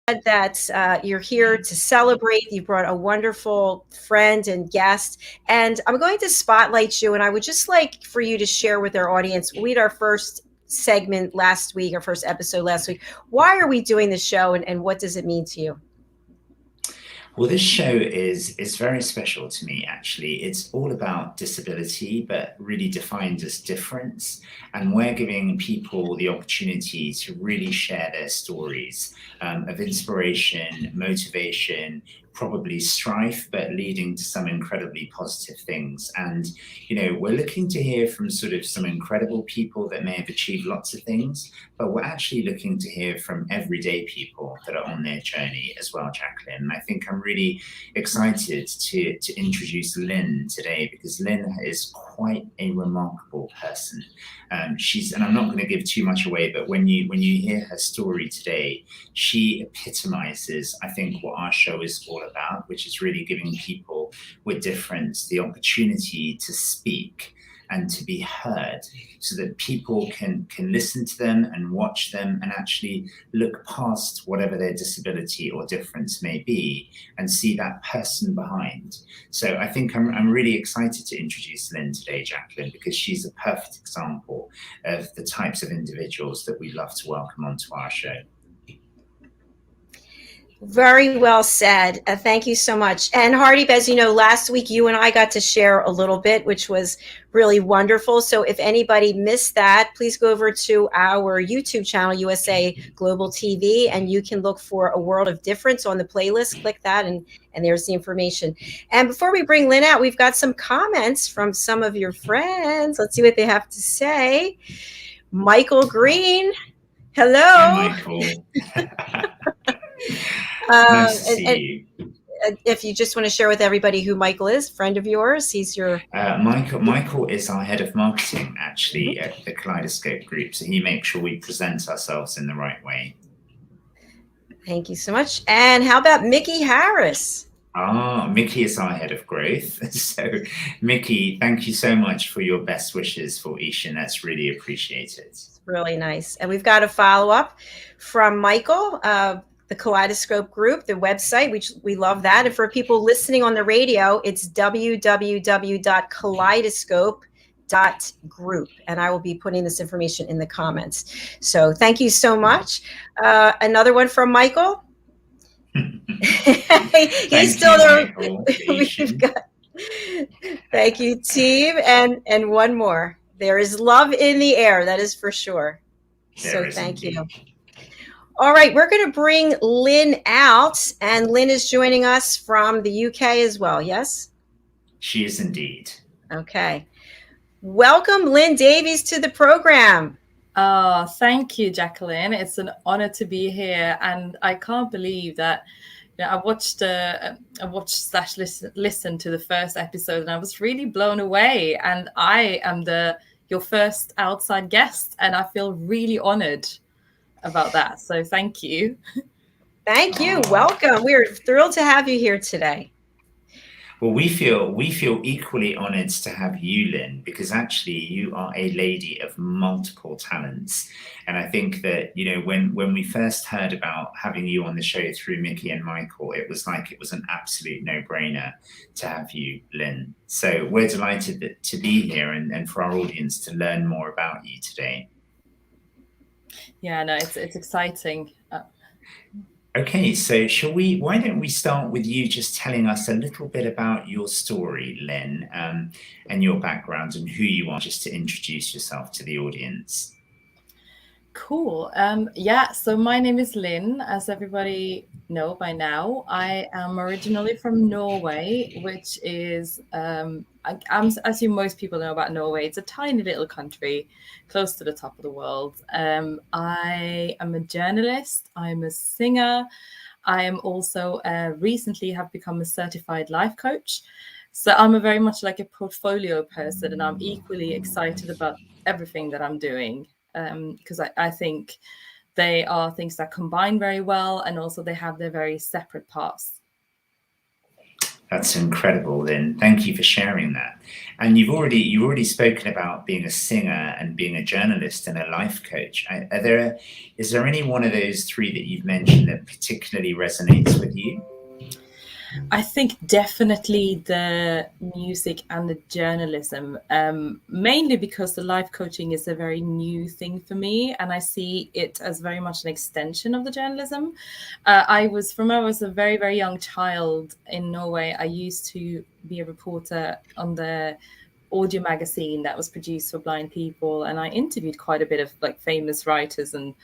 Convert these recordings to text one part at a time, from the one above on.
that you're here to celebrate. You brought a wonderful friend and guest, and I'm going to spotlight you. And I would just like for you to share with our audience. We had our first segment last week, our first episode last week. Why are we doing this show, and what does it mean to you? Well, this show is very special to me, actually. It's all about disability, but really defined as difference. And we're giving people the opportunity to really share their stories of inspiration, motivation, probably strife, but leading to some incredibly positive things. And, we're looking to hear from sort of some incredible people that may have achieved lots of things, but we're actually looking to hear from everyday people that are on their journey as well, Jacalyn. And I think I'm really excited to introduce Lynn today, because Lynn is quite a remarkable person. And I'm not going to give too much away, but when you hear her story today, she epitomizes, I think, what our show is all about, which is really giving people with difference the opportunity to speak and to be heard, so that people can listen to them and watch them and actually look past whatever their disability or difference may be and see that person behind. So I think I'm really excited to introduce Lynn today, Jacalyn, because she's a perfect example of the types of individuals that we love to welcome onto our show. Very well said. Thank you so much. And Hardeep, as you know, last week you and I got to share a little bit, which was really wonderful. So if anybody missed that, please go over to our YouTube channel, USA Global TV, and you can look for A World of Difference on the playlist. Click that, and there's the information. And before we bring Lynn out, we've got some comments from some of your friends. Let's see what they have to say. Michael Green. Hello. Hi, Michael. Nice to see you. If you just want to share with everybody who Michael is, friend of yours, he's your... Michael is our head of marketing, actually, at the Kaleidoscope Group. So he makes sure we present ourselves in the right way. Thank you so much. And how about Mickey Harris? Mickey is our head of growth. So, Mickey, thank you so much for your best wishes for Ishan. That's really appreciated. It's really nice. And we've got a follow-up from Michael, the Kaleidoscope Group, the website, which we love that. And for people listening on the radio, it's www.kaleidoscope.group. And I will be putting this information in the comments. So thank you so much. Another one from Michael. He's still there. We've got, thank you, team. And one more. There is love in the air. That is for sure. So thank you. All right, we're going to bring Lynn out, and Lynn is joining us from the UK as well, yes? She is indeed. Okay. Welcome, Lyn Davies, to the program. Thank you, Jacalyn. It's an honor to be here, and I can't believe that I watched listen to the first episode, and I was really blown away. And I am your first outside guest, and I feel really honored about that. So thank you. Thank you. Welcome. We're thrilled to have you here today. Well, we feel equally honored to have you, Lynn, because actually you are a lady of multiple talents. And I think that, when we first heard about having you on the show through Mickey and Michael, it was an absolute no-brainer to have you, Lynn. So we're delighted to be here and for our audience to learn more about you today. Yeah, no, it's exciting. Okay, so why don't we start with you just telling us a little bit about your story, Lynn, and your background and who you are, just to introduce yourself to the audience. Cool. So my name is Lynn, as everybody know by now. I am originally from Norway, which is, as most people know about Norway, it's a tiny little country close to the top of the world. I am a journalist. I'm a singer. I am also recently have become a certified life coach. So I'm very much like a portfolio person, and I'm equally excited about everything that I'm doing. Because I think they are things that combine very well, and also they have their very separate paths. That's incredible, Lynn. Thank you for sharing that. And you've already spoken about being a singer and being a journalist and a life coach. Is there any one of those three that you've mentioned that particularly resonates with you? I think definitely the music and the journalism, mainly because the life coaching is a very new thing for me, and I see it as very much an extension of the journalism. From I was a very, very young child in Norway, I used to be a reporter on the audio magazine that was produced for blind people, and I interviewed quite a bit of like famous writers and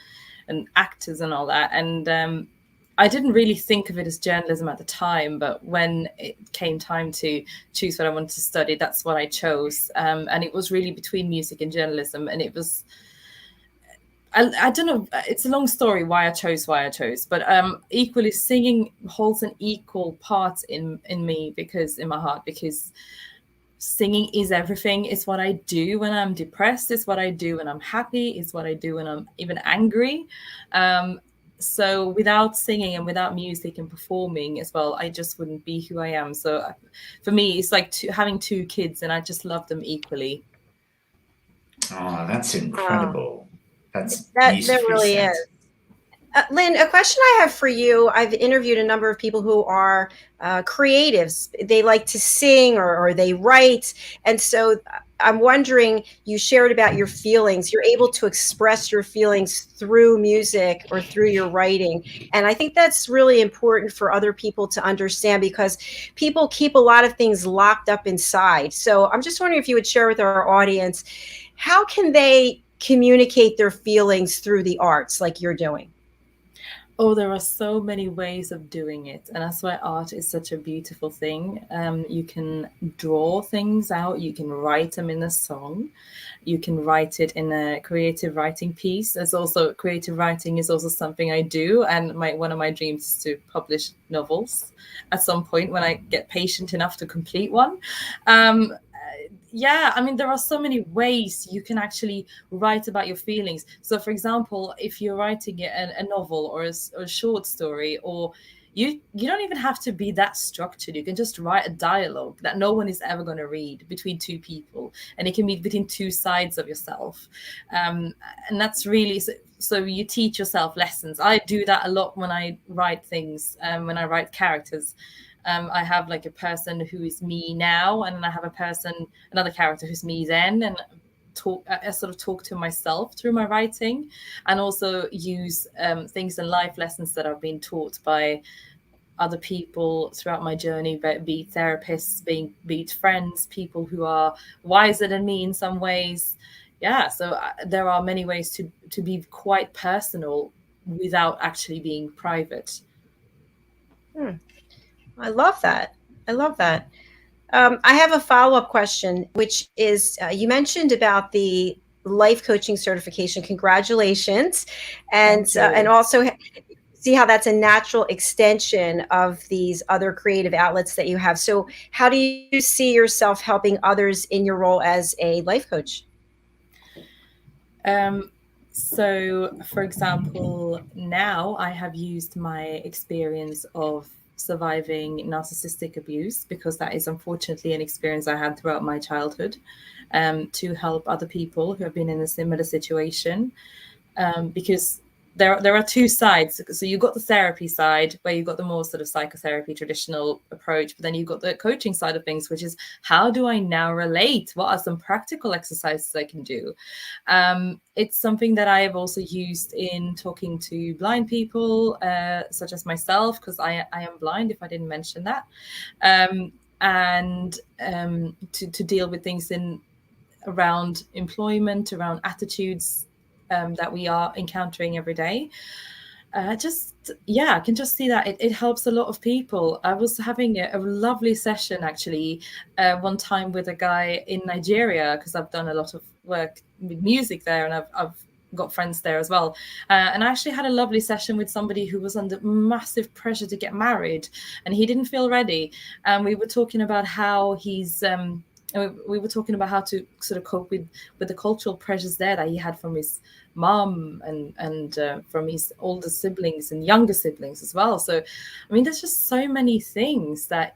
actors and all that. And I didn't really think of it as journalism at the time, but when it came time to choose what I wanted to study, that's what I chose. And it was really between music and journalism. And it was, I don't know, it's a long story why I chose, but equally singing holds an equal part in me, because in my heart, because singing is everything. It's what I do when I'm depressed. It's what I do when I'm happy. It's what I do when I'm even angry. So without singing and without music and performing as well, I just wouldn't be who I am. So for me, it's like having two kids, and I just love them equally. Oh, that's incredible. That's That beautifully really said. is. Lynn, a question I have for you. I've interviewed a number of people who are creatives. They like to sing or they write. And so I'm wondering, you shared about your feelings. You're able to express your feelings through music or through your writing. And I think that's really important for other people to understand, because people keep a lot of things locked up inside. So I'm just wondering if you would share with our audience, how can they communicate their feelings through the arts like you're doing? Oh, there are so many ways of doing it. And that's why art is such a beautiful thing. You can draw things out, you can write them in a song, you can write it in a creative writing piece. There's also creative writing is also something I do. And one of my dreams is to publish novels at some point when I get patient enough to complete one. Yeah, I mean, there are so many ways you can actually write about your feelings. So, for example, if you're writing a novel or a short story, or you don't even have to be that structured. You can just write a dialogue that no one is ever going to read between two people, and it can be between two sides of yourself. And that's really so you teach yourself lessons. I do that a lot when I write things, when I write characters. I have like a person who is me now, and I have another character who's me then, and I sort of talk to myself through my writing, and also use things and life lessons that I've been taught by other people throughout my journey, be it therapists, be it friends, people who are wiser than me in some ways. Yeah, so there are many ways to be quite personal without actually being private. I love that. I love that. I have a follow-up question, which is, you mentioned about the life coaching certification. Congratulations. And also see how that's a natural extension of these other creative outlets that you have. So how do you see yourself helping others in your role as a life coach? So, for example, now I have used my experience of surviving narcissistic abuse, because that is unfortunately an experience I had throughout my childhood, to help other people who have been in a similar situation. Because there are two sides. So you've got the therapy side, where you've got the more sort of psychotherapy traditional approach, but then you've got the coaching side of things, which is, how do I now relate? What are some practical exercises I can do? It's something that I have also used in talking to blind people, such as myself, because I am blind, if I didn't mention that, and to deal with things around employment, around attitudes that we are encountering every day. I can just see that it helps a lot of people. I was having a lovely session actually one time with a guy in Nigeria, because I've done a lot of work with music there, and I've got friends there as well. And I actually had a lovely session with somebody who was under massive pressure to get married, and he didn't feel ready. And we were talking about how we were talking about how to sort of cope with the cultural pressures there that he had from his mom and from his older siblings and younger siblings as well. So, I mean, there's just so many things that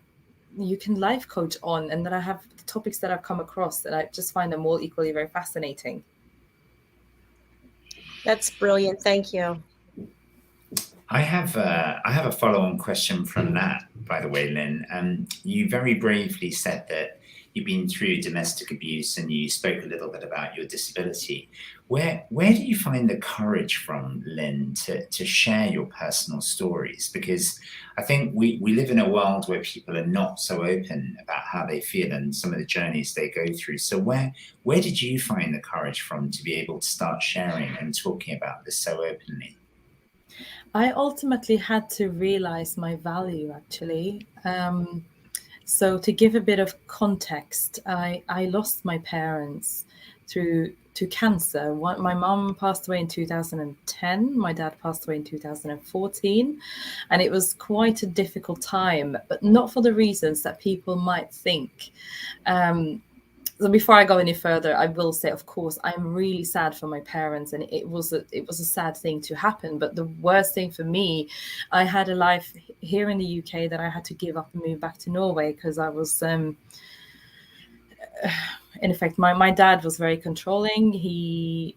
you can life coach on, and that I have topics that I've come across that I just find them all equally very fascinating. That's brilliant. Thank you. I have a follow-on question from that, by the way, Lynn. You very bravely said that you've been through domestic abuse, and you spoke a little bit about your disability. Where do you find the courage from, Lynn, to share your personal stories? Because I think we live in a world where people are not so open about how they feel and some of the journeys they go through. So where did you find the courage from to be able to start sharing and talking about this so openly? I ultimately had to realize my value, actually. So to give a bit of context, I lost my parents to cancer. My mom passed away in 2010. My dad passed away in 2014. And it was quite a difficult time, but not for the reasons that people might think. So before I go any further, I will say, of course, I'm really sad for my parents, and it was a sad thing to happen. But the worst thing for me, I had a life here in the UK that I had to give up and move back to Norway because I was, in effect, my dad was very controlling. He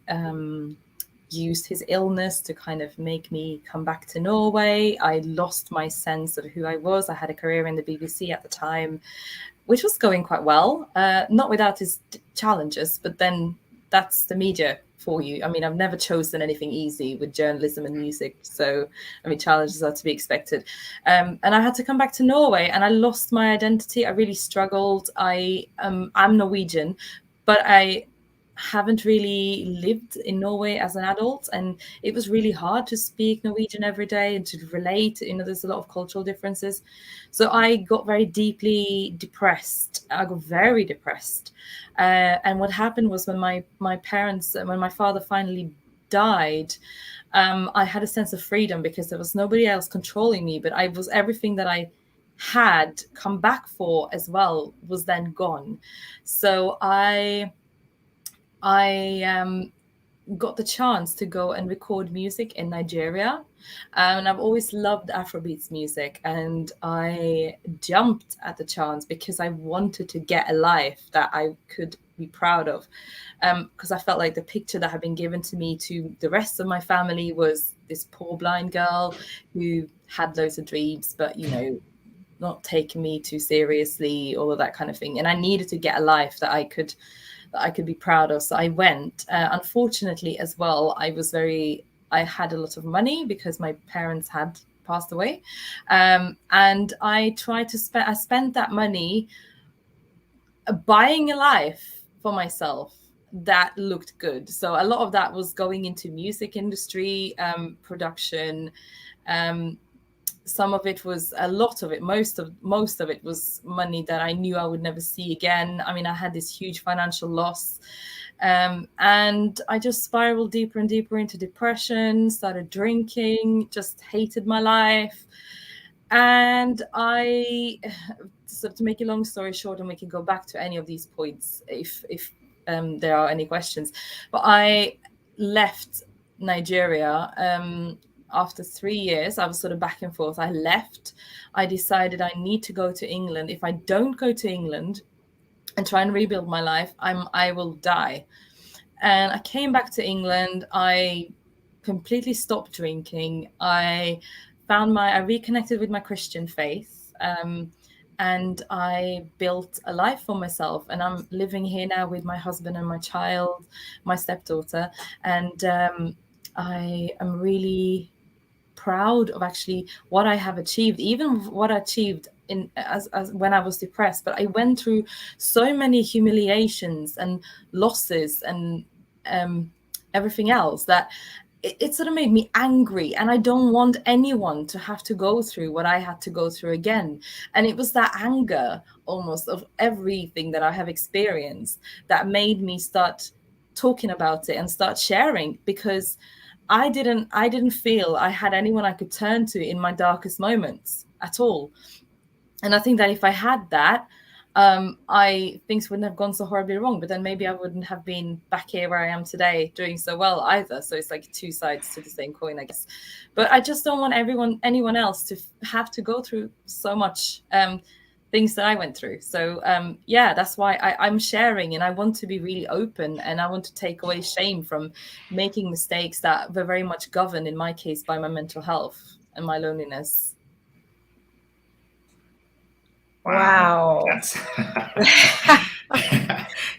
used his illness to kind of make me come back to Norway. I lost my sense of who I was. I had a career in the BBC at the time, which was going quite well, not without its challenges, but then that's the media for you. I mean, I've never chosen anything easy with journalism and music. So, I mean, challenges are to be expected. And I had to come back to Norway, and I lost my identity. I really struggled. I'm Norwegian, but I haven't really lived in Norway as an adult, and it was really hard to speak Norwegian every day and to relate. There's a lot of cultural differences. So I got very deeply depressed. I got very depressed. And what happened was when my parents, when my father finally died, I had a sense of freedom because there was nobody else controlling me, but everything that I had come back for as well was then gone. So I got the chance to go and record music in Nigeria. And I've always loved Afrobeats music, and I jumped at the chance because I wanted to get a life that I could be proud of. Because I felt like the picture that had been given to me to the rest of my family was this poor blind girl who had loads of dreams, but, not taking me too seriously, all of that kind of thing. And I needed to get a life that I could be proud of. So I went. Unfortunately, as well, I had a lot of money because my parents had passed away. And I spent that money buying a life for myself that looked good. So a lot of that was going into music industry, production. Some of it was a lot of it. Most of it was money that I knew I would never see again. I mean, I had this huge financial loss. And I just spiraled deeper and deeper into depression, started drinking, just hated my life. And so to make a long story short, and we can go back to any of these points if there are any questions, but I left Nigeria after 3 years. I was sort of back and forth. I left. I decided I need to go to England. If I don't go to England and try and rebuild my life, I will die. And I came back to England. I completely stopped drinking. I reconnected with my Christian faith. And I built a life for myself. And I'm living here now with my husband and my child, my stepdaughter. And I am really proud of actually what I have achieved, even what I achieved as when I was depressed. But I went through so many humiliations and losses and everything else that it sort of made me angry, and I don't want anyone to have to go through what I had to go through again. And it was that anger almost of everything that I have experienced that made me start talking about it and start sharing, because I didn't feel I had anyone I could turn to in my darkest moments at all. And I think that if I had that, things wouldn't have gone so horribly wrong, but then maybe I wouldn't have been back here where I am today doing so well either. So it's like two sides to the same coin, I guess. But I just don't want anyone else to have to go through so much things that I went through. So yeah, that's why I'm sharing, and I want to be really open, and I want to take away shame from making mistakes that were very much governed, in my case, by my mental health and my loneliness. Wow. That's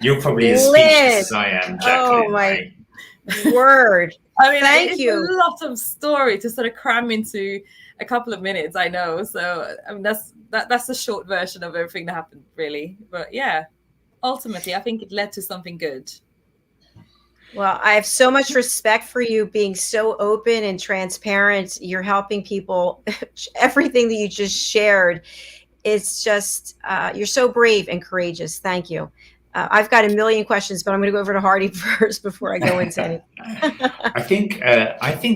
you're probably as Lynn, speechless as I am, oh Jacalyn, my right? word. I mean, Thank it's you. a lot of story to sort of cram into a couple of minutes, I know. So I mean, that's the short version of everything that happened, really. But yeah, ultimately, I think it led to something good. Well, I have so much respect for you being so open and transparent. You're helping people. Everything that you just shared, it's just, you're so brave and courageous. Thank you. I've got a million questions, but I'm going to go over to Hardeep first before I go into anything. I think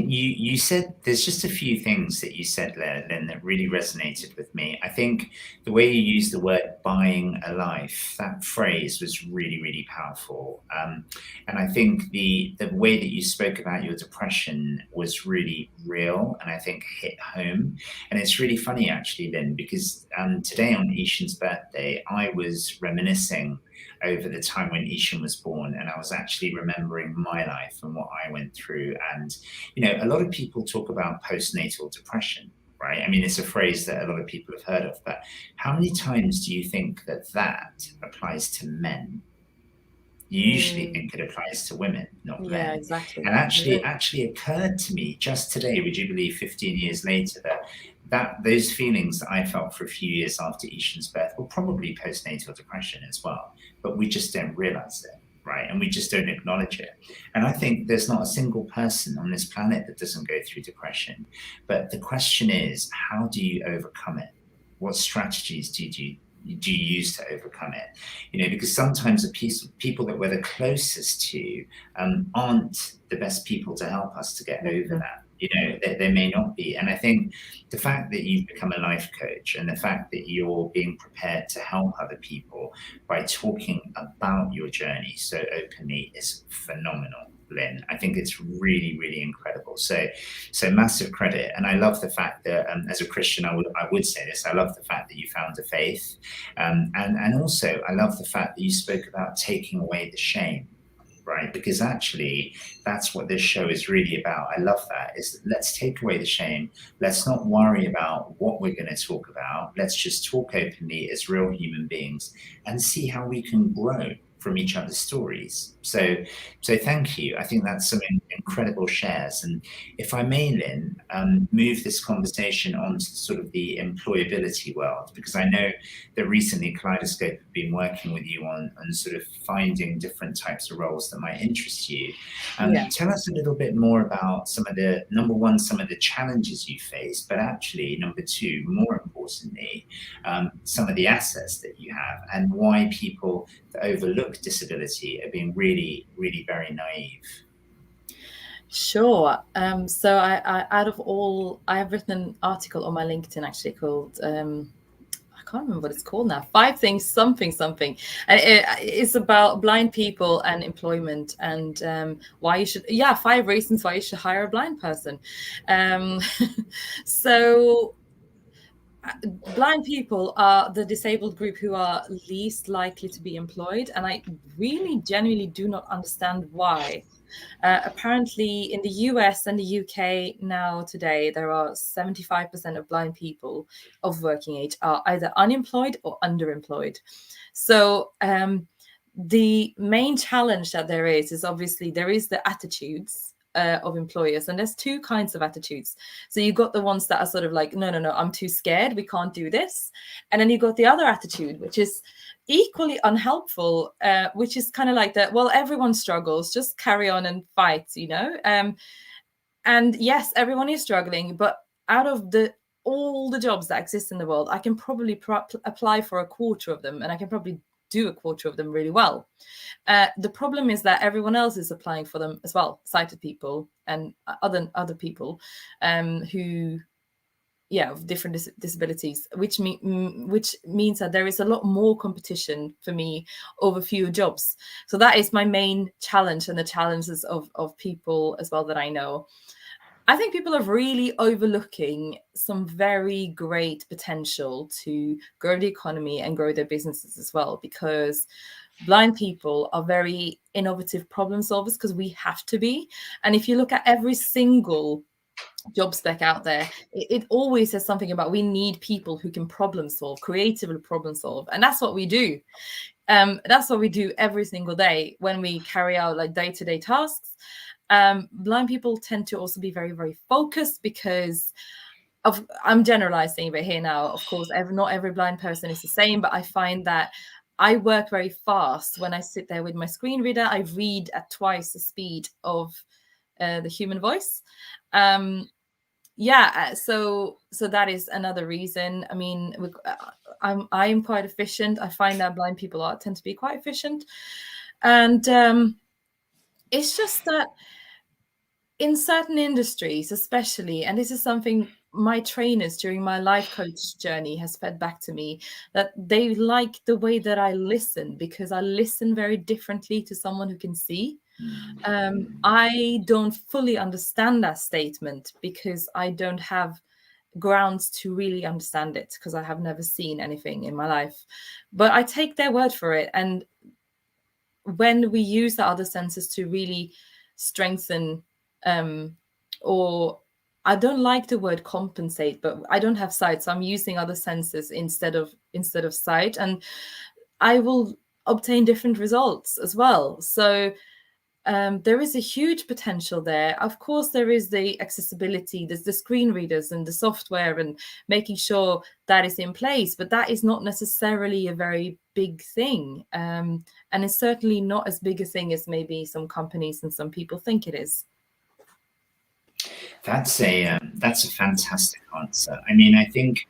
you said there's just a few things that you said there, Lynn, that really resonated with me. I think the way you used the word "buying a life," that phrase was really, really powerful. And I think the way that you spoke about your depression was really real, and I think hit home. And it's really funny, actually, Lynn, because today on Ishan's birthday, I was reminiscing over the time when Ishan was born, and I was actually remembering my life and what I went through. And a lot of people talk about postnatal depression, right? I mean, it's a phrase that a lot of people have heard of, but how many times do you think that applies to men? You usually think it applies to women, not men. Yeah, exactly. And actually occurred to me just today, would you believe, 15 years later, that those feelings that I felt for a few years after Ishan's birth were probably postnatal depression as well, but we just don't realize it, right? And we just don't acknowledge it. And I think there's not a single person on this planet that doesn't go through depression. But the question is, how do you overcome it? What strategies do you use to overcome it? Because sometimes the people that we're the closest to aren't the best people to help us to get over that. They may not be. And I think the fact that you've become a life coach, and the fact that you're being prepared to help other people by talking about your journey so openly is phenomenal, Lynn. I think it's really, really incredible. So massive credit. And I love the fact that as a Christian, I would say this, I love the fact that you found a faith. And also I love the fact that you spoke about taking away the shame, right? Because actually that's what this show is really about. I love that, is let's take away the shame. Let's not worry about what we're going to talk about. Let's just talk openly as real human beings and see how we can grow from each other's stories. So thank you. I think that's some incredible shares. And if I may, Lynn, move this conversation on to sort of the employability world, because I know that recently Kaleidoscope have been working with you on sort of finding different types of roles that might interest you. Tell us a little bit more about some of the, number one, some of the challenges you face, but actually, number two, more importantly, some of the assets that you have, and why people that overlook disability are being really, really very naive. Sure. So I out of all, I have written an article on my LinkedIn actually called, I can't remember what it's called now, 5 things, something. And it's about blind people and employment, and why you should, 5 reasons why you should hire a blind person. So blind people are the disabled group who are least likely to be employed. And I really genuinely do not understand why. Apparently in the US and the UK now today, there are 75% of blind people of working age are either unemployed or underemployed. So the main challenge that there is obviously there is the attitudes of employers, and there's 2 kinds of attitudes. So you got the ones that are sort of like, no, I'm too scared, we can't do this. And then you got the other attitude, which is equally unhelpful, which is kind of like that, well, everyone struggles, just carry on and fight, and yes, everyone is struggling, but out of all the jobs that exist in the world, I can probably apply for a quarter of them, and I can probably do a quarter of them really well. The problem is that everyone else is applying for them as well, sighted people and other people who of different disabilities, which means that there is a lot more competition for me over fewer jobs. So that is my main challenge, and the challenges of people as well that I know. I think people are really overlooking some very great potential to grow the economy and grow their businesses as well, because blind people are very innovative problem solvers, because we have to be. And if you look at every single job spec out there, it always says something about we need people who can problem solve, creatively problem solve. And that's what we do. That's what we do every single day when we carry out like day-to-day tasks. Blind people tend to also be very, very focused because I'm generalizing a bit here now. Of course, not every blind person is the same, but I find that I work very fast when I sit there with my screen reader. I read at twice the speed of the human voice. So that is another reason. I mean, I'm quite efficient. I find that blind people tend to be quite efficient, and it's just that in certain industries, especially, and this is something my trainers during my life coach journey has fed back to me, that they like the way that I listen, because I listen very differently to someone who can see. I don't fully understand that statement because I don't have grounds to really understand it, because I have never seen anything in my life. But I take their word for it. And when we use the other senses to really strengthen, or I don't like the word compensate, but I don't have sight, so I'm using other senses instead of sight, and I will obtain different results as well. So there is a huge potential there. Of course, there is the accessibility, there's the screen readers and the software and making sure that is in place, but that is not necessarily a very big thing. And it's certainly not as big a thing as maybe some companies and some people think it is. That's a fantastic answer. I mean, I think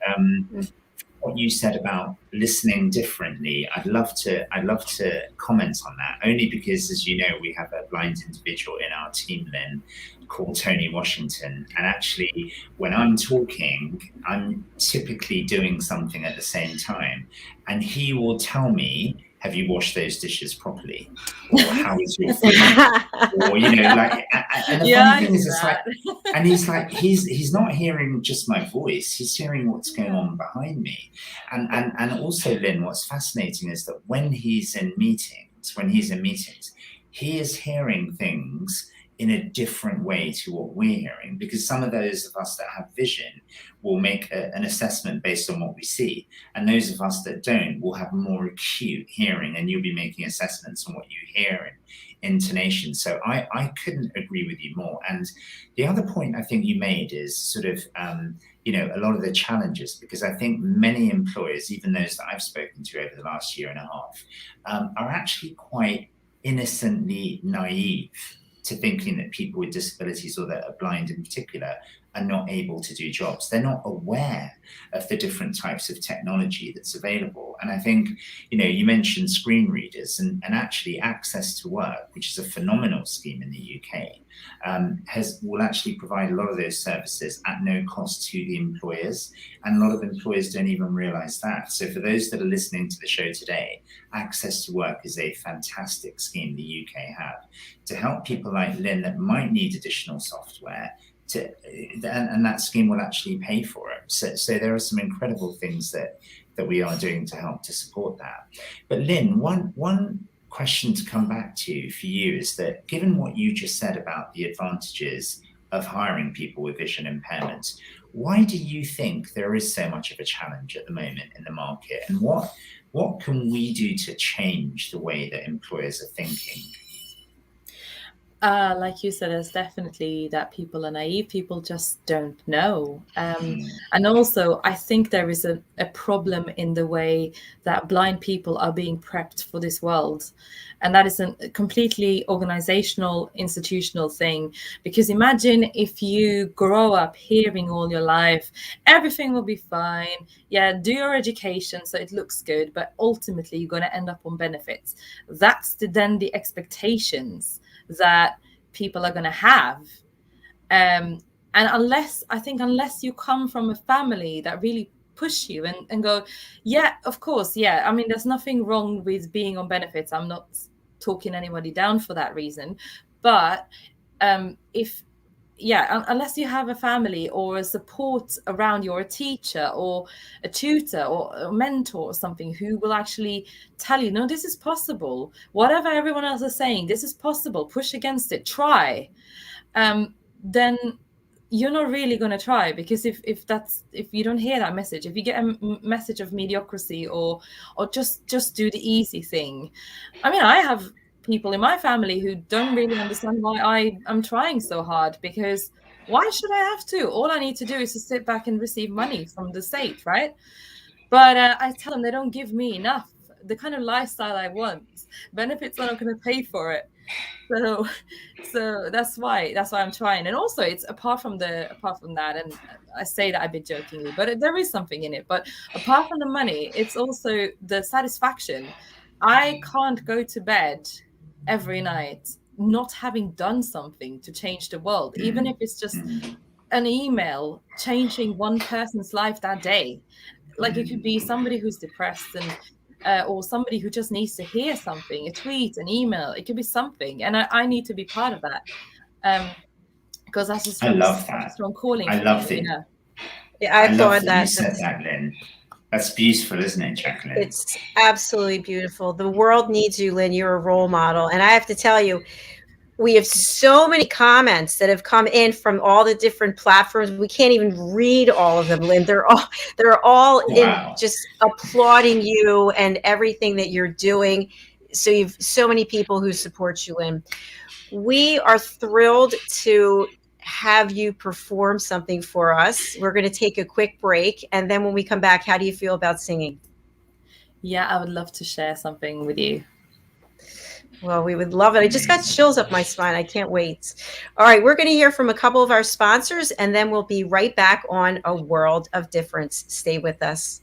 what you said about listening differently, I'd love to comment on that, only because, as you know, we have a blind individual in our team, Lynn, called Tony Washington. And actually, when I'm talking, I'm typically doing something at the same time. And he will tell me, have you washed those dishes properly? Or how is your food? Or, you know, like, and the funny thing is, it's like, and he's like, he's not hearing just my voice, he's hearing what's going on behind me. And also, Lynn, what's fascinating is that when he's in meetings, he is hearing things in a different way to what we're hearing, because some of those of us that have vision will make an assessment based on what we see, and those of us that don't will have more acute hearing, and you'll be making assessments on what you hear and intonation. So I couldn't agree with you more. And the other point I think you made is sort of you know, a lot of the challenges, because I think many employers, even those that I've spoken to over the last year and a half, are actually quite innocently naive to thinking that people with disabilities, or that are blind in particular, are not able to do jobs. They're not aware of the different types of technology that's available. And I think, you know, you mentioned screen readers, and actually Access to Work, which is a phenomenal scheme in the UK, will actually provide a lot of those services at no cost to the employers. And a lot of employers don't even realize that. So for those that are listening to the show today, Access to Work is a fantastic scheme the UK have to help people like Lynn that might need additional software, and that scheme will actually pay for it. So there are some incredible things that we are doing to help to support that. But Lynn, one question to come back to for you is that, given what you just said about the advantages of hiring people with vision impairments, why do you think there is so much of a challenge at the moment in the market, and what can we do to change the way that employers are thinking? Like you said, there's definitely that people are naive. People just don't know. And also, I think there is a problem in the way that blind people are being prepped for this world. And that is a completely organizational, institutional thing. Because imagine if you grow up hearing all your life, everything will be fine. Yeah, do your education so it looks good, but ultimately you're going to end up on benefits. That's then the expectations that people are going to have. And unless you come from a family that really push you and go, yeah, of course, yeah, I mean, there's nothing wrong with being on benefits. I'm not talking anybody down for that reason. But if unless you have a family or a support around you, or a teacher or a tutor or a mentor or something who will actually tell you, no, this is possible. Whatever everyone else is saying, this is possible. Push against it. Try. Then you're not really going to try, because if you don't hear that message, if you get a message of mediocrity or just do the easy thing. I mean, I have people in my family who don't really understand why I'm trying so hard, because why should I have to? All I need to do is to sit back and receive money from the state, right? But I tell them they don't give me enough. The kind of lifestyle I want, benefits are not going to pay for it. So that's why I'm trying. And also, it's apart from that, and I say that a bit jokingly, but there is something in it. But apart from the money, it's also the satisfaction. I can't go to bed every night not having done something to change the world, even if it's just an email changing one person's life that day. Like, it could be somebody who's depressed and or somebody who just needs to hear something, a tweet, an email. It could be something, and I need to be part of that, because that's a strong calling. I love it. Yeah, I love that you said that, Lynn. That's beautiful, isn't it, Jacalyn? It's absolutely beautiful. The world needs you, Lynn. You're a role model, and I have to tell you, we have so many comments that have come in from all the different platforms. We can't even read all of them, Lynn. They're all wow. in just applauding you and everything that you're doing. So you've so many people who support you, Lynn. We are thrilled to have you perform something for us. We're going to take a quick break, and then when we come back, how do you feel about singing? Yeah, I would love to share something with you. Well, we would love it. I just got chills up my spine. I can't wait. All right, we're going to hear from a couple of our sponsors, and then we'll be right back on A World of Difference. Stay with us.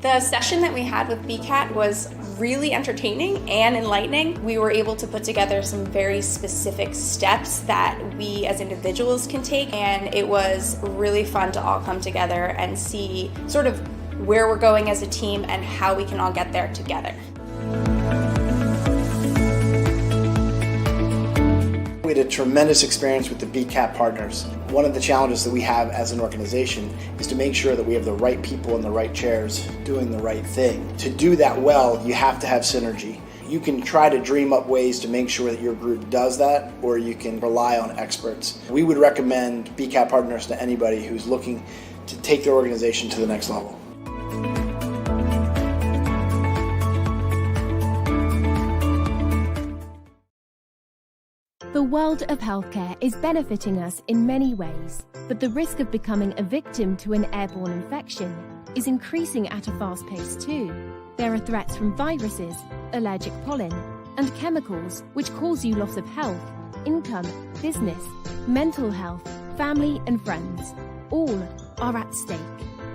The session that we had with BCAT was really entertaining and enlightening. We were able to put together some very specific steps that we as individuals can take, and it was really fun to all come together and see sort of where we're going as a team and how we can all get there together. We had a tremendous experience with the BCAT partners. One of the challenges that we have as an organization is to make sure that we have the right people in the right chairs doing the right thing. To do that well, you have to have synergy. You can try to dream up ways to make sure that your group does that, or you can rely on experts. We would recommend BCAT partners to anybody who's looking to take their organization to the next level. The world of healthcare is benefiting us in many ways, but the risk of becoming a victim to an airborne infection is increasing at a fast pace too. There are threats from viruses, allergic pollen, and chemicals which cause you loss of health, income, business, mental health, family and friends. All are at stake.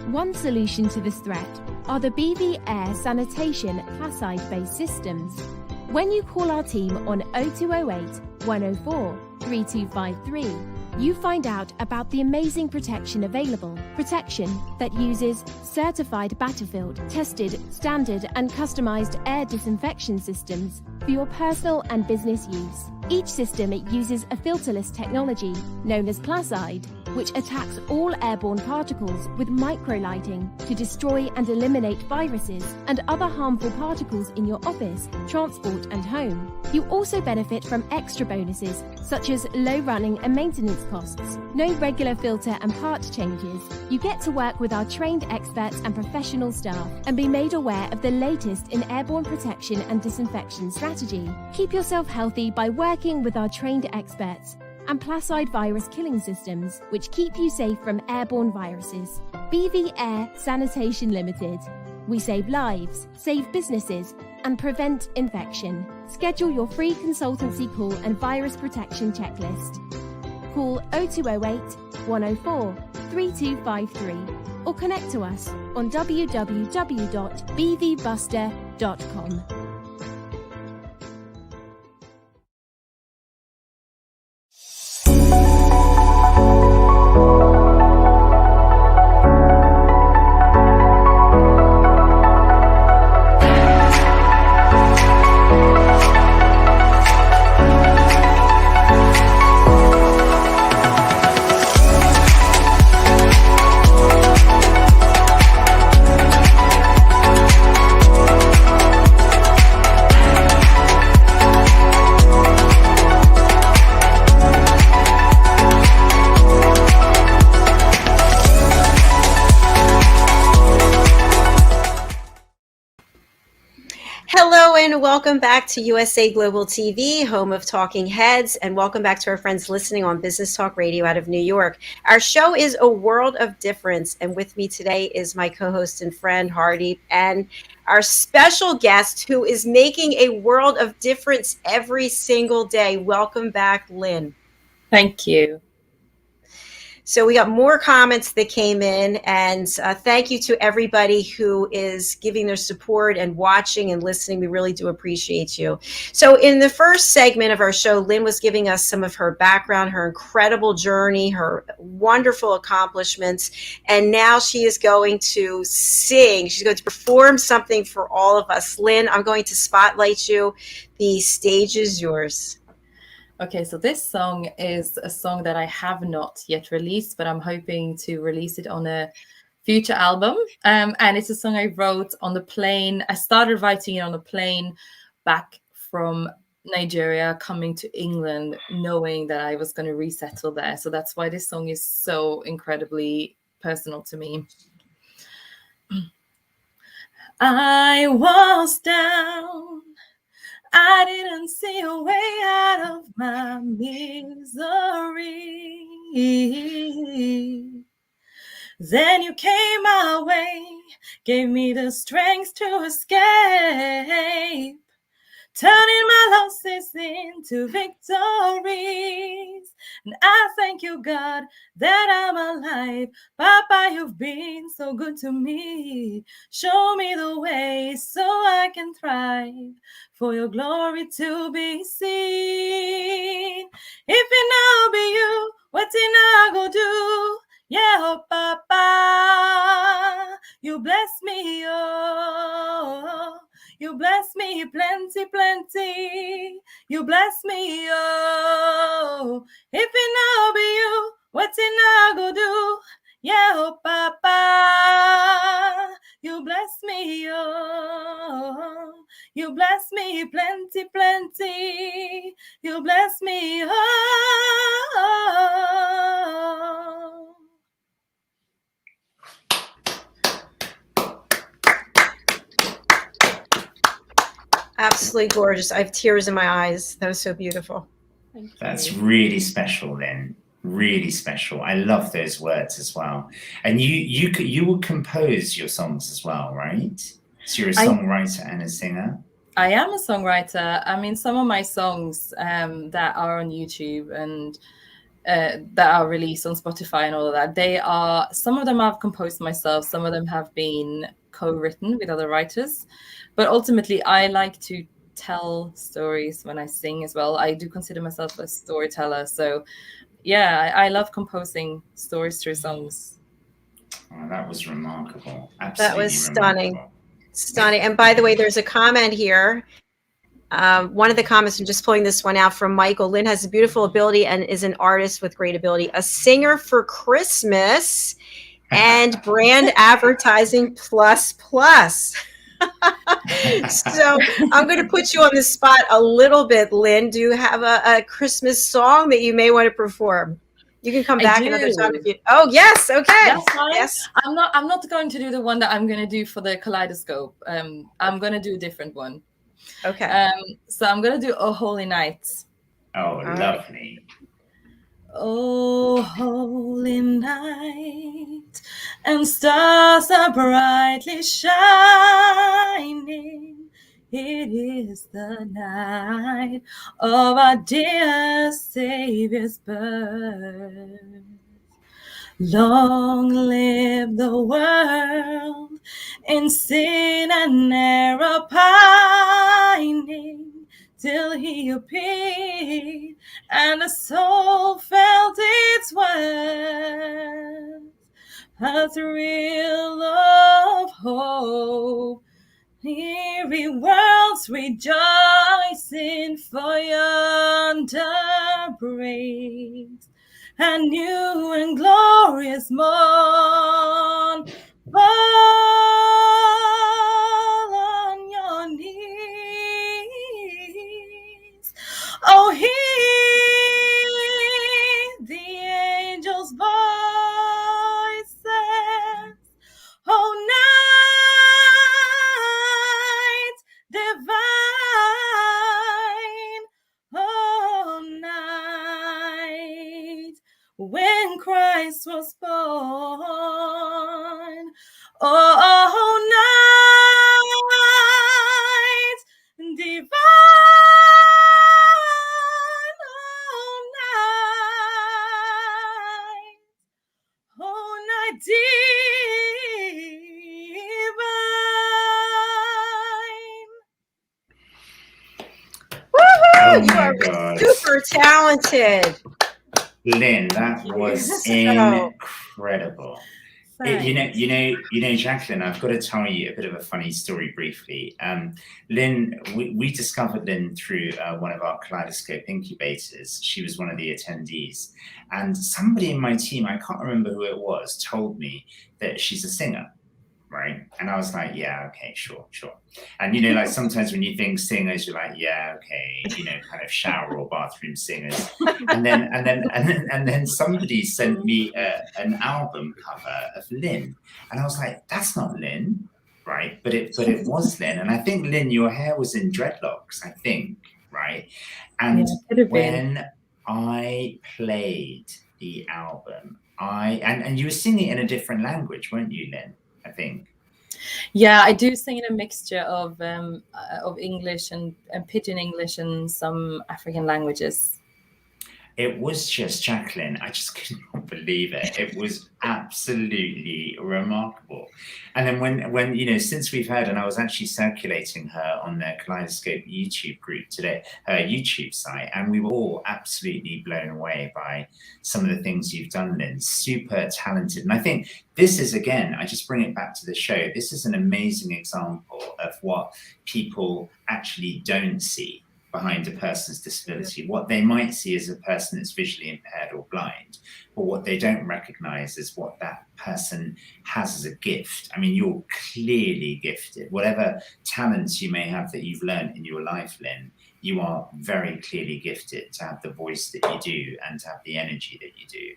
One solution to this threat are the BV Air Sanitation Placide-based systems. When you call our team on 0208 104 3253, you find out about the amazing protection available. Protection that uses certified Battlefield, tested, standard and customized air disinfection systems for your personal and business use. Each system uses a filterless technology known as Placide, which attacks all airborne particles with microlighting to destroy and eliminate viruses and other harmful particles in your office, transport and home. You also benefit from extra bonuses such as low running and maintenance costs, no regular filter and part changes. You get to work with our trained experts and professional staff and be made aware of the latest in airborne protection and disinfection strategy. Keep yourself healthy by working with our trained experts and Placide virus killing systems, which keep you safe from airborne viruses. BV Air Sanitation Limited. We save lives, save businesses, and prevent infection. Schedule your free consultancy call and virus protection checklist. Call 0208 104 3253 or connect to us on www.bvbuster.com. and welcome back to USA Global TV, home of Talking Heads, and welcome back to our friends listening on Business Talk Radio out of New York. Our show is A World of Difference, and with me today is my co-host and friend, Hardeep, and our special guest who is making a world of difference every single day. Welcome back, Lynn. Thank you. So we got more comments that came in, and thank you to everybody who is giving their support and watching and listening. We really do appreciate you. So in the first segment of our show, Lynn was giving us some of her background, her incredible journey, her wonderful accomplishments, and now she is going to sing. She's going to perform something for all of us. Lynn, I'm going to spotlight you. The stage is yours. Okay, so this song is a song that I have not yet released, but I'm hoping to release it on a future album. And it's a song I wrote on the plane. I started writing it on the plane back from Nigeria, coming to England, knowing that I was going to resettle there. So that's why this song is so incredibly personal to me. I was down. I didn't see a way out of my misery. Then you came my way, gave me the strength to escape, turning my losses into victories. And I thank you, God, that I'm alive. Papa, you've been so good to me. Show me the way so I can thrive, for your glory to be seen. If it now be you, what did I go do? Yeah, oh, Papa, you bless me, oh. You bless me plenty, plenty. You bless me, oh. If it now be you, what did I go do? Yeah, oh, Papa, you bless me, oh. You bless me plenty, plenty. You bless me, oh. Absolutely gorgeous. I have tears in my eyes. That was so beautiful. Thank you. That's really special, Lynn. Really special. I love those words as well. And you will compose your songs as well, right? So you're a songwriter and a singer. I am a songwriter. I mean, some of my songs that are on YouTube and that are released on Spotify and all of that, some of them I've composed myself. Some of them have been co-written with other writers. But ultimately, I like to tell stories when I sing as well. I do consider myself a storyteller. So, yeah, I love composing stories through songs. Oh, that was remarkable. Absolutely That was stunning. Remarkable. Stunning. And by the way, there's a comment here. One of the comments, I'm just pulling this one out from Michael. Lynn has a beautiful ability and is an artist with great ability. A singer for Christmas and brand advertising plus. So I'm going to put you on the spot a little bit, Lynn. Do you have a Christmas song that you may want to perform? You can come back another time if you. Oh yes, okay. That's fine. Yes. I'm not going to do the one that I'm going to do for the kaleidoscope. I'm going to do a different one. Okay. So I'm going to do "Oh Holy Night." Oh, lovely. Oh, holy night, and stars are brightly shining. It is the night of our dear Savior's birth. Long live the world in sin and error pining, till he appeared and the soul felt its worth. A thrill of hope, weary worlds rejoicing, for yonder breaks a new and glorious morn. Fall on your knees. Oh, hear the angels' voices. Oh, night divine. Oh, night divine, oh, night Woohoo! You my are God. super talented. Lynn, that was So- incredible. You know, Thanks. Jacalyn, I've got to tell you a bit of a funny story briefly. Lynn, we discovered Lynn through one of our Kaleidoscope incubators. She was one of the attendees. And somebody in my team, I can't remember who it was, told me that she's a singer, right? And I was like, yeah, okay, sure. And, you know, like sometimes when you think singers, you're like, yeah, okay, you know, kind of shower or bathroom singers. And then somebody sent me an album cover of Lynn, and I was like, that's not Lynn, right? But it was Lynn, and I think Lynn, your hair was in dreadlocks, I think, right? And Yeah, could have been. when I played the album, and you were singing in a different language, weren't you, Lynn? I think. Yeah, I do sing in a mixture of English and Pidgin English and some African languages. It was just Jacalyn. I just could not believe it. It was absolutely remarkable. And then when you know, since we've heard, and I was actually circulating her on their Kaleidoscope YouTube group today, her YouTube site, and we were all absolutely blown away by some of the things you've done, Lynn. Super talented. And I think this is, again, I just bring it back to the show. This is an amazing example of what people actually don't see behind a person's disability. What they might see as a person that's visually impaired or blind, but what they don't recognize is what that person has as a gift. I mean, you're clearly gifted. Whatever talents you may have that you've learned in your life, Lynn, you are very clearly gifted to have the voice that you do and to have the energy that you do,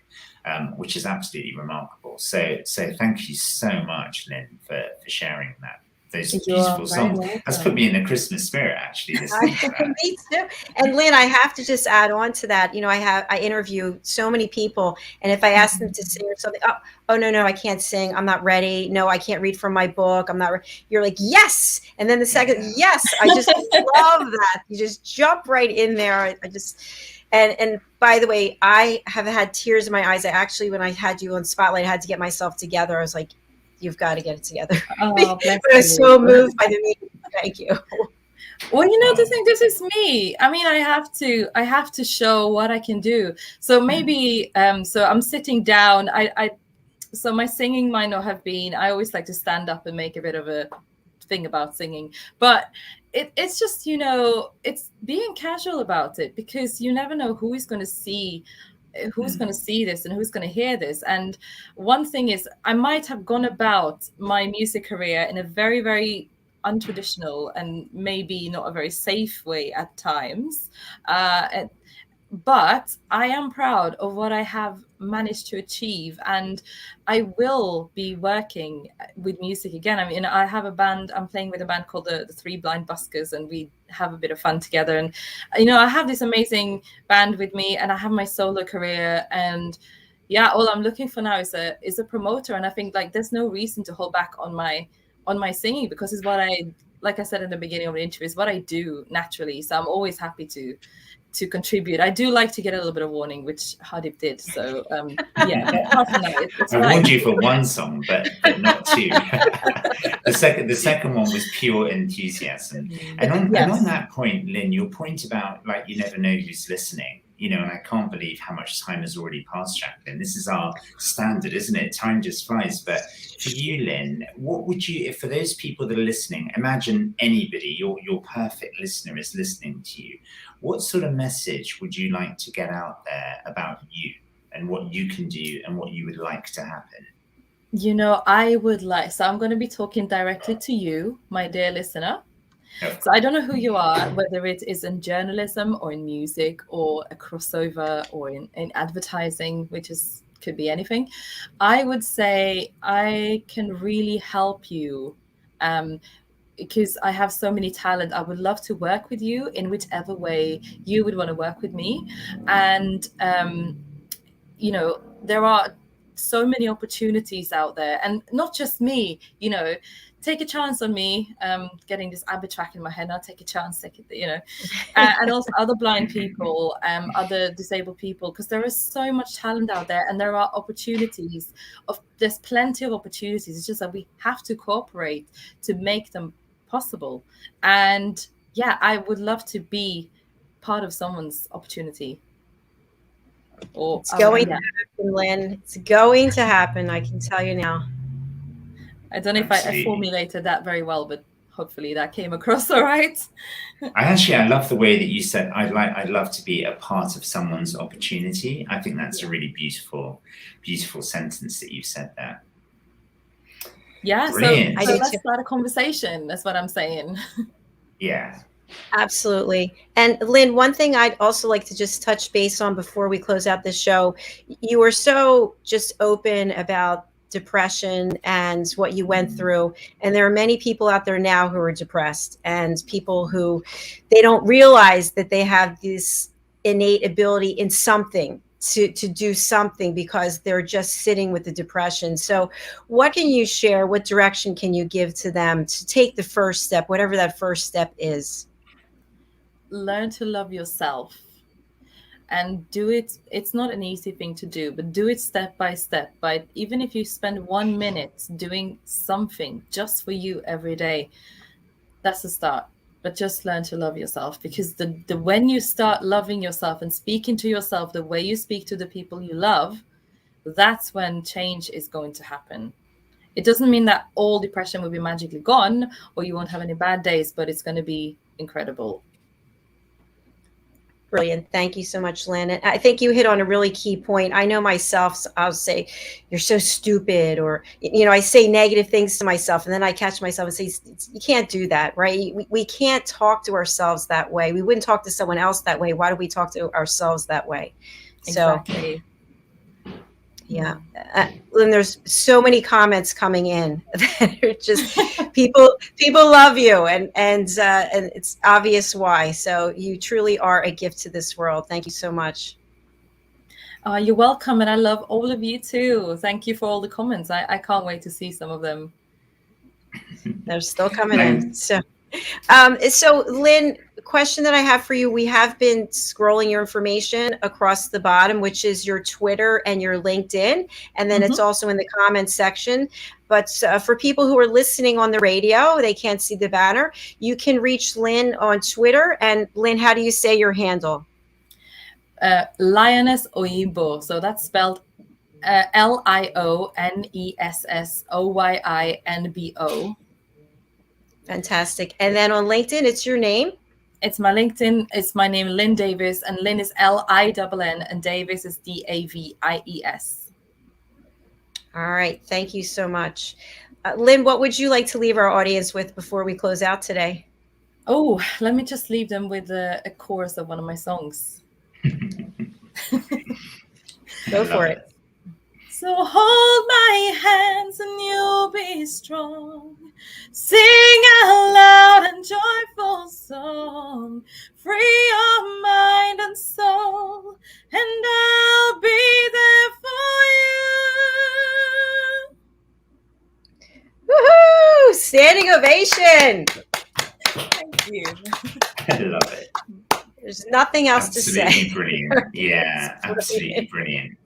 which is absolutely remarkable. So thank you so much, Lynn, for sharing that. Those beautiful songs. That's put me in the Christmas spirit, actually. Me too. And Lynn, I have to just add on to that. You know, I interview so many people, and if I ask them to sing or something, oh no, I can't sing. I'm not ready. No, I can't read from my book. I'm not. You're like, yes, and then the second, yes. I just love that. You just jump right in there. I just. And by the way, I have had tears in my eyes. I actually, when I had you on Spotlight, I had to get myself together. I was like, you've got to get it together. Oh, I was so moved by the meeting. Thank you. Well, you know, the thing, this is me. I mean, I have to show what I can do. So maybe, so I'm sitting down. So my singing might not have been, I always like to stand up and make a bit of a thing about singing, but it's just, you know, it's being casual about it, because you never know who is going to see this and who's going to hear this. And one thing is, I might have gone about my music career in a very, very untraditional and maybe not a very safe way at times. But I am proud of what I have managed to achieve, and I will be working with music again. I mean, I have a band, I'm playing with a band called the Three Blind Buskers, and we have a bit of fun together. And, you know, I have this amazing band with me, and I have my solo career. And yeah, all I'm looking for now is a promoter. And I think, like, there's no reason to hold back on my singing, because it's what like I said in the beginning of the interview, is what I do naturally. So I'm always happy to contribute. I do like to get a little bit of warning, which Hardeep did. So yeah, apart from that, it's I warned you for one song, but not two. The second one was pure enthusiasm. And on that point, Lynn, your point about, like, you never know who's listening, you know, and I can't believe how much time has already passed, Jacalyn. This is our standard, isn't it? Time just flies. But for you, Lynn, what would you, if for those people that are listening, imagine anybody, your perfect listener is listening to you. What sort of message would you like to get out there about you and what you can do and what you would like to happen? You know, so I'm going to be talking directly to you, my dear listener. So I don't know who you are, whether it is in journalism or in music or a crossover or in advertising, which could be anything. I would say I can really help you because I have so many talent. I would love to work with you in whichever way you would want to work with me. And, you know, there are so many opportunities out there, and not just me, take a chance on me, getting this ABBA track in my head. I'll take a chance, and also other blind people, other disabled people, because there is so much talent out there, and there are opportunities. There's plenty of opportunities. It's just that we have to cooperate to make them possible. And yeah, I would love to be part of someone's opportunity. It's going to happen, Lynn. It's going to happen. I can tell you now. I don't know if I formulated that very well, but hopefully that came across all right. I love the way that you said, I'd love to be a part of someone's opportunity. I think that's a really beautiful sentence that you said there. Yeah, brilliant. So let's start a conversation. That's what I'm saying. Yeah. Absolutely. And Lynn, one thing I'd also like to just touch base on before we close out the show, you were so just open about depression and what you went through. And there are many people out there now who are depressed, and people who they don't realize that they have this innate ability in something to do something, because they're just sitting with the depression. So what can you share? What direction can you give to them to take the first step, whatever that first step is? Learn to love yourself. And do it. It's not an easy thing to do, but do it step by step. But even if you spend 1 minute doing something just for you every day, that's a start. But just learn to love yourself, because the when you start loving yourself and speaking to yourself the way you speak to the people you love, that's when change is going to happen. It doesn't mean that all depression will be magically gone or you won't have any bad days, but it's going to be incredible. Brilliant. Thank you so much, Lynn. And I think you hit on a really key point. I know myself, I'll say, you're so stupid, or, I say negative things to myself, and then I catch myself and say, you can't do that, right? We can't talk to ourselves that way. We wouldn't talk to someone else that way. Why do we talk to ourselves that way? Exactly. So, yeah. And there's so many comments coming in that are just people love you, and it's obvious why. So you truly are a gift to this world. Thank you so much. You're welcome. And I love all of you too. Thank you for all the comments. I can't wait to see some of them. They're still coming in. So Lynn, question that I have for you, we have been scrolling your information across the bottom, which is your Twitter and your LinkedIn, and then it's also in the comments section. But for people who are listening on the radio, they can't see the banner. You can reach Lynn on Twitter. And Lynn, how do you say your handle? Lioness Oyinbo. So that's spelled LIONESSOYINBO. Fantastic. And then on LinkedIn, it's your name? It's my LinkedIn. It's my name, Linn Davies, and Lynn is LINN, and Davies is DAVIES. All right. Thank you so much. Lynn, what would you like to leave our audience with before we close out today? Oh, let me just leave them with a chorus of one of my songs. Go for it. So hold my hands and you'll be strong. Sing out loud and joyful song. Free your mind and soul, and I'll be there for you. Woohoo! Standing ovation. Thank you. I love it. There's nothing else to say. Absolutely brilliant. Yeah, absolutely brilliant.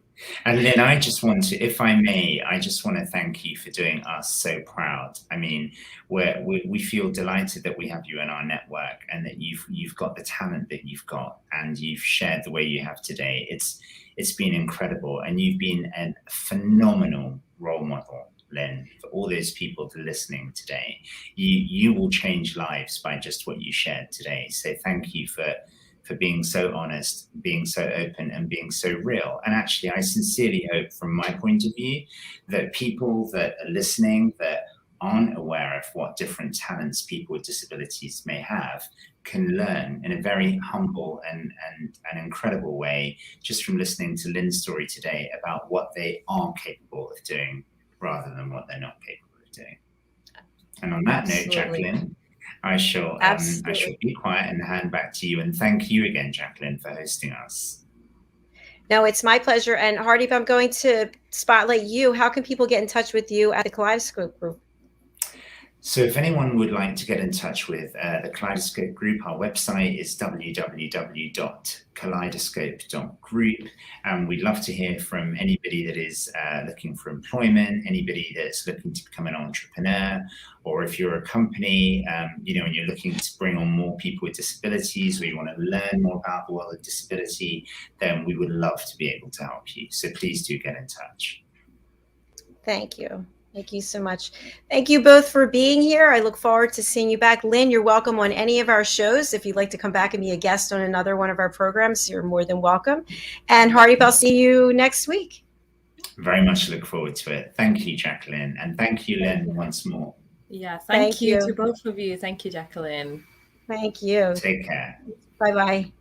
And Lynn, I just want to, if I may, I just want to thank you for doing us so proud. I mean, we feel delighted that we have you in our network, and that you've got the talent that you've got, and you've shared the way you have today. It's been incredible, and you've been a phenomenal role model, Lynn, for all those people listening today. You will change lives by just what you shared today. So thank you for being so honest, being so open, and being so real. And actually, I sincerely hope, from my point of view, that people that are listening that aren't aware of what different talents people with disabilities may have can learn in a very humble and incredible way, just from listening to Lynn's story today, about what they are capable of doing rather than what they're not capable of doing. And on that note, Jacalyn, I shall be quiet and hand back to you. And thank you again, Jacalyn, for hosting us. No, it's my pleasure. And Hardeep, I'm going to spotlight you. How can people get in touch with you at the Kaleidoscope Group? So if anyone would like to get in touch with the Kaleidoscope Group, our website is www.kaleidoscope.group. And we'd love to hear from anybody that is looking for employment, anybody that's looking to become an entrepreneur, or if you're a company, and you're looking to bring on more people with disabilities, or you want to learn more about the world of disability, then we would love to be able to help you. So please do get in touch. Thank you. Thank you so much. Thank you both for being here. I look forward to seeing you back. Lynn, you're welcome on any of our shows. If you'd like to come back and be a guest on another one of our programs, you're more than welcome. And Hardeep, I'll see you next week. Very much look forward to it. Thank you, Jacalyn. And thank you, Lynn, once more. Yeah, thank you to both of you. Thank you, Jacalyn. Thank you. Take care. Bye-bye.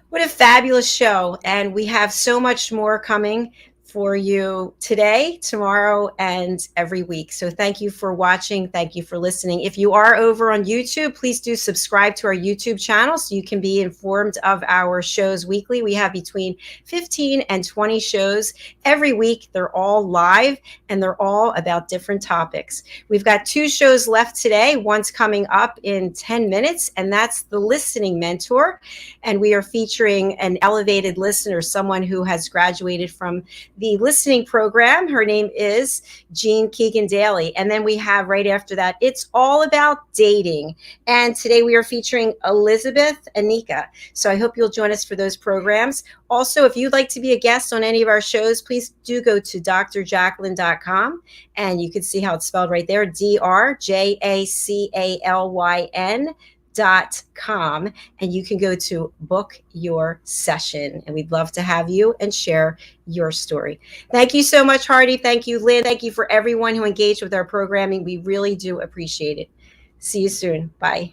What a fabulous show. And we have so much more coming for you today, tomorrow, and every week. So thank you for watching. Thank you for listening. If you are over on YouTube, please do subscribe to our YouTube channel so you can be informed of our shows weekly. We have between 15 and 20 shows every week. They're all live and they're all about different topics. We've got 2 shows left today. One's coming up in 10 minutes, and that's The Listening Mentor. And we are featuring an elevated listener, someone who has graduated from the listening program. Her name is Jean Keegan Daly. And then we have right after that, It's All About Dating. And today we are featuring Elizabeth Anika. So I hope you'll join us for those programs. Also, if you'd like to be a guest on any of our shows, please do go to drjacalyn.com and you can see how it's spelled right there, drjacalyn.com, and you can go to book your session, and we'd love to have you and share your story. Thank you so much, Hardeep. Thank you, Lynn. Thank you for everyone who engaged with our programming. We really do appreciate it. See you soon. Bye.